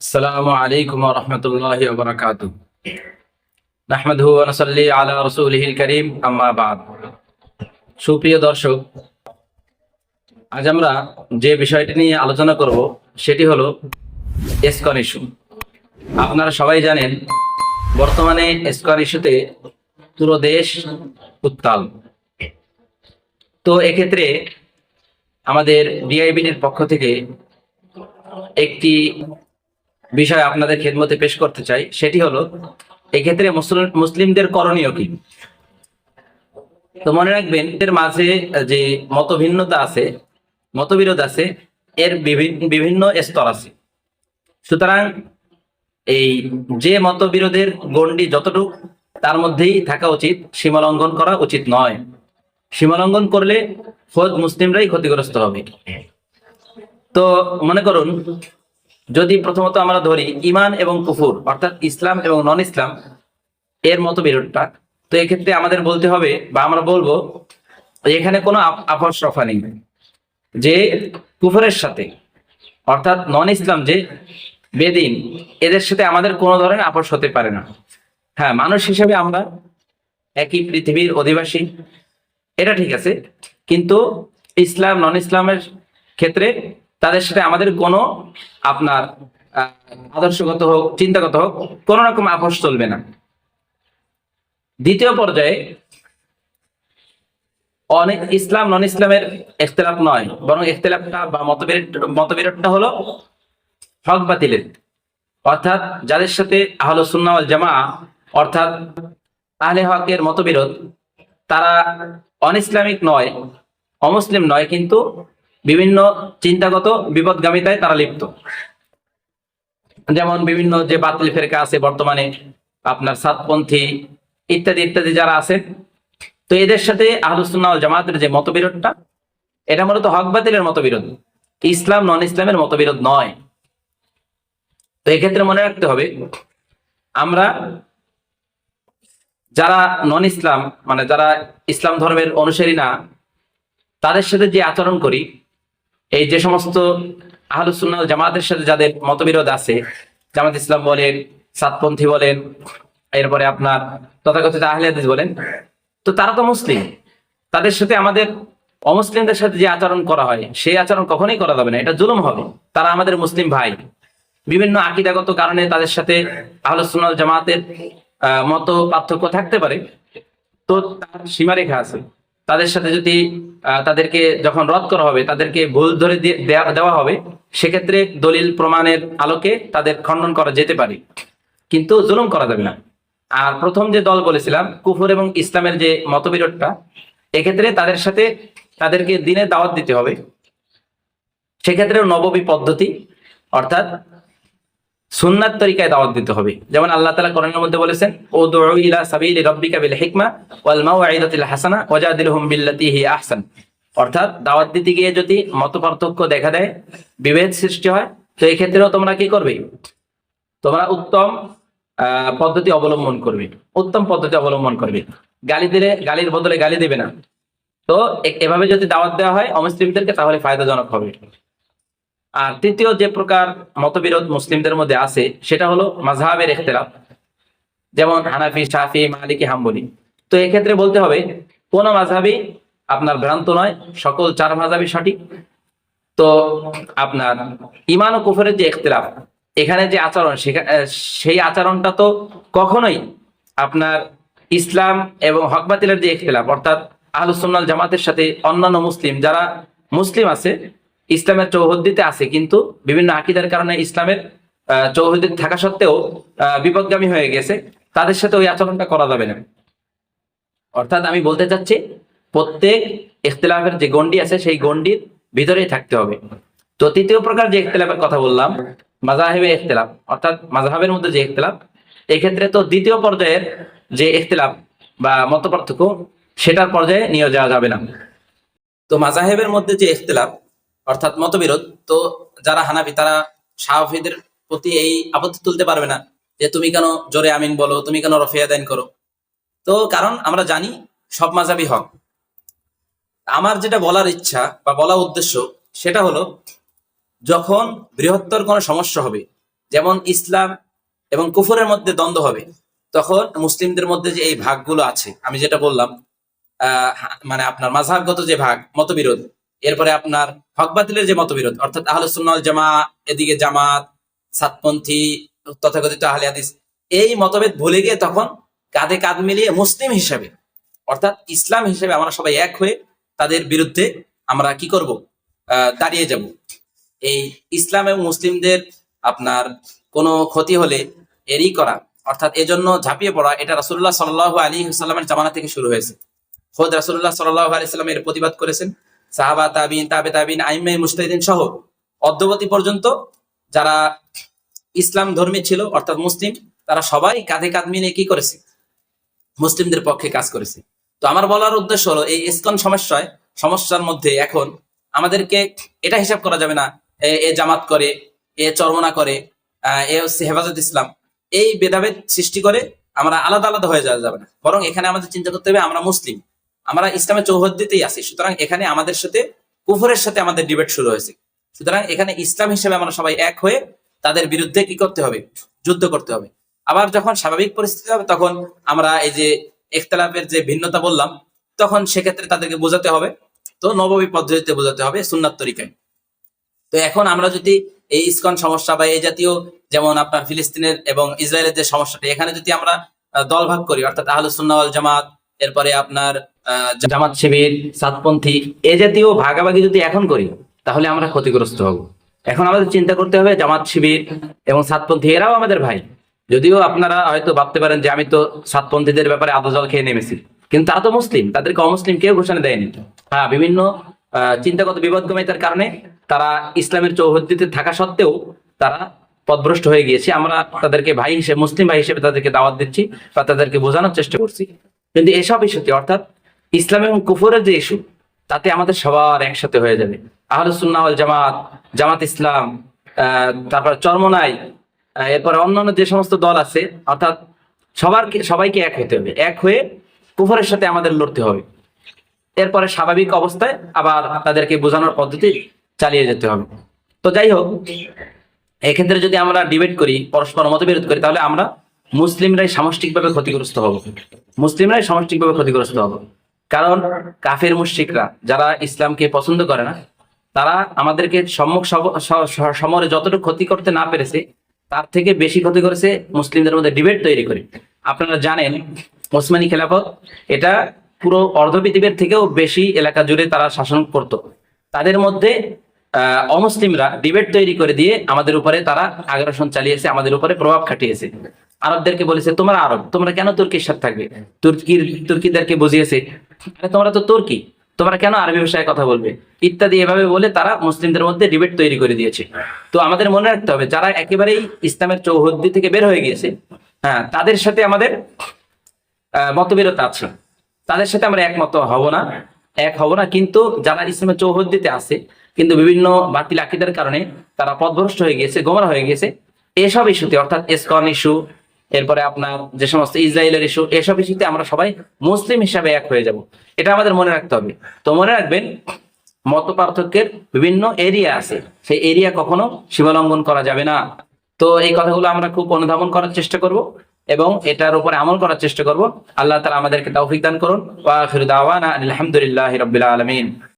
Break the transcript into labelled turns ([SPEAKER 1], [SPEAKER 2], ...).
[SPEAKER 1] আসসালামু আলাইকুম ওয়া রাহমাতুল্লাহি ওয়া বারাকাতুহু। নাহমাদুহু ওয়া নুসাল্লি আলা রাসূলিহিল কারীম, আম্মা বা'দ। সুপ্রিয় দর্শক, আজ আমরা যে বিষয়টি নিয়ে আলোচনা করব সেটি হলো ইসকন ইস্যু। আপনারা সবাই জানেন, বর্তমানে ইসকন ইস্যুতে পুরো দেশ উত্তাল। তো এক্ষেত্রে আমাদের ডিআইবিডির পক্ষ থেকে একটি বিষয় আপনাদের খেদমতে পেশ করতে চাই, সেটি হলো এক্ষেত্রে মুসলিমদের করণীয় কি। তো মনে রাখবেন, এর মাঝে যে মতভিন্নতা আছে, মতবিরোধ আছে, এর বিভিন্ন স্তর আছে। সুতরাং এই যে মতবিরোধের গণ্ডি যতটুকু, তার মধ্যেই থাকা উচিত, সীমালঙ্ঘন করা উচিত নয়। সীমালঙ্ঘন করলে খোদ মুসলিমরাই ক্ষতিগ্রস্ত হবে। তো মনে করুন, যদি প্রথমত আমরা ধরি ইমান এবং কুফুর, অর্থাৎ ইসলাম এবং নন ইসলাম, এর মতবিরোধটা, তো এক্ষেত্রে আমাদের বলতে হবে বা আমরা বলবো এখানে কোনো আপোষ রফা নেই যে কুফরের সাথে, অর্থাৎ নন ইসলাম যে বেদিন, এদের সাথে আমাদের কোনো ধরনের আপোষ হতে পারে না। হ্যাঁ, মানুষ হিসেবে আমরা একই পৃথিবীর অধিবাসী, এটা ঠিক আছে, কিন্তু ইসলাম নন ইসলামের ক্ষেত্রে তাদের সাথে আমাদের কোনো আপনার আদর্শগত হোক, চিন্তাগত হোক, কোন রকম আপোষ চলবে না। দ্বিতীয় পর্যায়ে অনেক ইসলাম নন ইসলামের ইখতিলাফ নয়, বরং ইখতিলাফটা বা মতবিরোধটা হলো হক বাতিলের। অর্থাৎ যাদের সাথে আহলে সুন্নাহ ওয়াল জামাআহ, অর্থাৎ আহলে হকের মতবিরোধ, তারা অনইসলামিক নয়, অমুসলিম নয়, কিন্তু বিভিন্ন চিন্তাগত বিপদগামিতায় তারা লিপ্ত। যেমন বিভিন্ন যে বাতিল ফেরকা আছে বর্তমানে, আপনার সাতপন্থী ইত্যাদি ইত্যাদি যারা আছে, তো এদের সাথে আহলুস সুন্নাহ ওয়াল জামাতের যে মতবিরোধটা, এটা মূলত হক বাতিলের মতবিরোধ, ইসলাম নন ইসলামের মতবিরোধ নয়। তো এক্ষেত্রে মনে রাখতে হবে, আমরা যারা নন ইসলাম, মানে যারা ইসলাম ধর্মের অনুসারী না, তাদের সাথে যে আচরণ করি, এই যে সমস্ত আহলুস সুন্নাহ ওয়াল জামাতের সাথে যাদের মতবিরোধ আছে, জামাত ইসলাম বলেন, সাতপন্থী বলেন, এরপরে আপনার তথাকথিত আহলে হাদিস বলেন, তো তারা তো মুসলিম। তাদের সাথে আমাদের অমুসলিমদের সাথে যে আচরণ করা হয়, সেই আচরণ কখনোই করা যাবে না, এটা জুলুম হবে। তারা আমাদের মুসলিম ভাই। বিভিন্ন আকীদাগত কারণে তাদের সাথে আহলুস সুন্নাহ ওয়াল জামাতের মত পার্থক্য থাকতে পারে, তো তার সীমারেখা আছে। তাদের সাথে যদি তাদেরকে যখন রদ করা হবে, তাদেরকে ভুল ধরে দেওয়া হবে, সেক্ষেত্রে দলিল প্রমাণের আলোকে তাদের খণ্ডন করা যেতে পারে, কিন্তু জুলুম করা যাবে না। আর প্রথম যে দল বলেছিলাম, কুফর এবং ইসলামের যে মতবিরোধটা, এক্ষেত্রে তাদের সাথে তাদেরকে দিনে দাওয়াত দিতে হবে। সেক্ষেত্রে নববী পদ্ধতি, অর্থাৎ সুন্নাত তরিকায় দাওয়াত দিতে হবে। যেমন আল্লাহ তাআলা কোরআনের মধ্যে বলেছেন, উদউ ইলা সাবিলি রাব্বিকা বিল হিকমা ওয়াল মাউইযাতিল হাসানা ওয়াজাদিলহুম বিল্লাতী হিয়া আহসান। অর্থাৎ দাওয়াত দিতে গিয়ে যদি মতপার্থক্য দেখা দেয়, বিভেদ সৃষ্টি হয়, তো এই ক্ষেত্রেও তোমরা কি করবে? তোমরা উত্তম পদ্ধতি অবলম্বন করবে, উত্তম পদ্ধতি অবলম্বন করবে। গালি দিলে গালির বদলে গালি দেবে না। তো এভাবে যদি দাওয়াত দেওয়া হয় অমুসলিমদেরকে, তাহলে ফায়দাজনক হবে। আর তৃতীয় যে প্রকার মতবিরোধ মুসলিমদের মধ্যে আছে, সেটা হলো মাযহাবের ইখতিলাফ, যেমন হানাফি, শাফি, মালিকি, হাম্বলি। তো এক্ষেত্রে বলতে হবে, কোন মাযহাবই আপনার ভ্রান্ত নয়, সকল চার মাযহাবই সঠিক। তো আপনার ঈমান ও কুফরের যে ইখতিলাফ, এখানে যে আচরণ, সেই আচরণটা তো কখনোই আপনার ইসলাম এবং হক বাতিলের যে ইখতিলাফ, অর্থাৎ আহলুস সুন্নাহ ওয়াল জামাতের সাথে অন্যান্য মুসলিম যারা মুসলিম আছে, ইসলামের চৌহদ্দিতে আছে, কিন্তু বিভিন্ন আকীদার কারণে ইসলামের চৌহদ্দিতে থাকা সত্ত্বেও বিপদগামী হয়ে গেছে, তাদের সাথে ওই আচরণটা করা যাবে না। অর্থাৎ আমি বলতে চাচ্ছি, প্রত্যেক ইখতিলাফের যে গণ্ডি আছে, সেই গণ্ডির ভিতরেই থাকতে হবে। তো তৃতীয় প্রকার যে ইখতিলাফের কথা বললাম, মাযহাবে ইখতিলাফ, অর্থাৎ মাযহাবের মধ্যে যে ইখতিলাফ, এই ক্ষেত্রে তো দ্বিতীয় পর্যায়ের যে ইখতিলাফ বা মতপার্থক্য, সেটার পর্যায়ে নিয়ে যাওয়া যাবে না। তো মাযহাবের মধ্যে যে ইখতিলাফ, অর্থাৎ মতবিরোধ, তো যারা হানাফি, তারা শাফিদের প্রতি এই আপত্তি তুলতে পারবে না যে তুমি কেন জোরে আমিন বলো, তুমি কেন রফিয়া দান করো। তো কারণ আমরা জানি সব মাযহাবই হক। আমার যেটা বলার ইচ্ছা বা বলা উদ্দেশ্য, সেটা হলো, যখন বৃহত্তর কোনো সমস্যা হবে, যেমন ইসলাম এবং কুফরের মধ্যে দ্বন্দ্ব হবে, তখন মুসলিমদের মধ্যে যে এই ভাগগুলো আছে আমি যেটা বললাম, মানে আপনার মাযহাবগত যে ভাগ মতবিরোধ, এরপরে আপনার হক বাতিলের যে মতবিরোধ, অর্থাৎ আহলুস সুন্নাহ ওয়াল জামা, এদিকে জামাত, সাতপন্থী, তথাকথিত আহলে হাদিস, এই মতভেদ ভুলে গিয়ে তখন কাঁধে কাঁধ মিলিয়ে মুসলিম হিসাবে, অর্থাৎ ইসলাম হিসেবে আমরা সবাই এক হয়ে তাদের বিরুদ্ধে আমরা কি করব, দাঁড়িয়ে যাব। এই ইসলাম এবং মুসলিমদের আপনার কোনো ক্ষতি হলে এরই করা, অর্থাৎ এজন্য ঝাঁপিয়ে পড়া, এটা রাসূলুল্লাহ সাল্লাল্লাহু আলাইহি ওয়াসাল্লামের জামানা থেকে শুরু হয়েছে। খোদ রাসূলুল্লাহ সাল্লাল্লাহু আলাইহি ওয়াসাল্লাম এর প্রতিবাদ করেছেন, সাহাবা, তাবিঈন, তাবে তাবিঈন, আইম্মায়ে মুজতাহিদিন সহ অদ্যবধি পর্যন্ত যারা ইসলাম ধর্মী ছিল অর্থাৎ মুসলিম, তারা সবাই কাঁধে কাঁধ মিলিয়ে কি করেছে, মুসলিমদের পক্ষে কাজ করেছে। তো আমার বলার উদ্দেশ্য হলো এই ইসকন সমস্যার মধ্যে এখন আমাদেরকে এটা হিসাব করা যাবে না এ জামাত করে, এ চরমনা করে, এ হচ্ছে হেফাজত ইসলাম, এই ভেদাভেদ সৃষ্টি করে আমরা আলাদা আলাদা হয়ে যাওয়া যাবে না। বরং এখানে আমাদের চিন্তা করতে হবে আমরা মুসলিম, আমরা ইসলামের চৌহদ্দিতেই আছি। সুতরাং এখানে আমাদের সাথে কুফরের সাথে আমাদের ডিবেট শুরু হয়েছে। সুতরাং এখানে ইসলাম হিসেবে আমরা সবাই এক হয়ে তাদের বিরুদ্ধে কি করতে হবে, যুদ্ধ করতে হবে। আবার যখন স্বাভাবিক পরিস্থিতি হবে তখন আমরা এই যে ইখতিলাফের যে ভিন্নতা বললাম, তখন সেক্ষেত্রে তাদেরকে বোঝাতে হবে, তো নববী পদ্ধতিতে বোঝাতে হবে, সুন্নাত তরিকায়। তো এখন আমরা যদি এই ইসকন সমস্যা বা এই জাতীয়, যেমন আপনার ফিলিস্তিনের এবং ইসরায়েলের যে সমস্যাটা, এখানে যদি আমরা দল ভাগ করি, অর্থাৎ আহলুস সুন্নাহ ওয়াল জামাত, এরপরে আপনার জামাত শিবির, সাতপন্থী, এই জাতীয় ভাগাভাগি যদি এখন করি তাহলে আমরা ক্ষতিগ্রস্ত হব। এখন আমাদের চিন্তা করতে হবে জামাত শিবির এবং সাতপন্থী এরাও আমাদের ভাই। যদিও আপনারা হয়তো ভাবতে পারেন যে আমি তো সাতপন্থীদের ব্যাপারে আদা জল খেয়ে নেমেছি, কিন্তু তারা তো মুসলিম, তাদেরকে অমুসলিম কেউ ঘোষণা দেয়নি। হ্যাঁ, বিভিন্ন চিন্তাগত বিপদগমিতার কারণে তারা ইসলামের চৌহদ্দিতে থাকা সত্ত্বেও তারা পথভ্রষ্ট হয়ে গিয়েছে। আমরা তাদেরকে ভাই হিসেবে, মুসলিম ভাই হিসেবে তাদেরকে দাওয়াত দিচ্ছি বা তাদেরকে বোঝানোর চেষ্টা করছি। কিন্তু এসব ইস্যুতে, অর্থাৎ ইসলাম এবং কুফরের যে ইস্যু, তাতে আমাদের সবার একসাথে হয়ে যাবে। আহলুস সুন্নাহ ওয়াল জামাত, জামাত ইসলাম, তারপর চরমনাই, এরপরে অন্যান্য যে সমস্ত দল আছে, অর্থাৎ সবাইকে এক হতে হবে। এক হয়ে কুফরের সাথে আমাদের লড়তে হবে। এরপরে স্বাভাবিক অবস্থায় আবার তাদেরকে বোঝানোর পদ্ধতি চালিয়ে যেতে হবে। তো যাই হোক, এক্ষেত্রে যদি আমরা ডিবেট করি, পরস্পর মতবিরোধ করি, তাহলে আমরা মুসলিমরাই সামষ্টিকভাবে ক্ষতিগ্রস্ত হব। মুসলিমরাই সামষ্টিকভাবে ক্ষতিগ্রস্ত হব। কারণ কাফের মুশরিকরা যারা ইসলামকে পছন্দ করে না, তারা আমাদেরকে সমরে যতটুকু ক্ষতি করতে না পেরেছে, তার থেকে বেশি ক্ষতি করেছে মুসলিমদের মধ্যে ডিবেট তৈরি করে। আপনারা জানেন ওসমানী খেলাফত এটা পুরো অর্ধ পৃথিবীর থেকেও বেশি এলাকা জুড়ে তারা শাসন করত। তাদের মধ্যে অমুসলিমরা ডিবেট তৈরি করে দিয়ে আমাদের উপরে তারা আগ্রাসন চালিয়েছে, আমাদের উপরে প্রভাব খাটিয়েছে। আরবদেরকে বলেছে তোমরা আরব, তোমরা কেন তুর্কির সাথে থাকবে। তুর্কিদেরকে বুঝিয়েছে তোমরা তো তুর্কি, তোমরা কেন আরবি ভাষায় কথা বলবে, ইত্যাদি এভাবে বলে তারা মুসলিমদের মধ্যে ডিবেট তৈরি করে দিয়েছে। তো আমাদের মনে রাখতে হবে যারা একেবারেই ইসলামের চৌহদ্দি থেকে বের হয়ে গিয়েছে, হ্যাঁ, তাদের সাথে আমাদের মতবিরোধ আছে, তাদের সাথে আমরা একমত হব না। কিন্তু যারা ইসলামের চৌহদ্দিতে আছে কিন্তু বিভিন্ন বাতিল আকীদার কারণে তারা পথভ্রষ্ট হয়ে গিয়েছে, গোমরা হয়ে গেছে, এসব ইস্যুতে, অর্থাৎ ইসকন ইস্যু, এরপরে আপনার যে সমস্ত ইসরায়েলের ইস্যু, এসব ইস্যুতে আমরা সবাই মুসলিম হিসাবে এক হয়ে যাব। এটা আমাদের মনে রাখতে হবে। তো মনে রাখবেন, মত পার্থক্যের বিভিন্ন এরিয়া আছে, সেই এরিয়া কখনো সীমালঙ্ঘন করা যাবে না। তো এই কথাগুলো আমরা খুব অনুধাবন করার চেষ্টা করব এবং এটার উপরে আমল করার চেষ্টা করব। আল্লাহ তাআলা আমাদেরকে তৌফিক দান করুন। ওয়া আখিরু দাওয়ানা আলহামদুলিল্লাহি রাব্বিল আলামিন।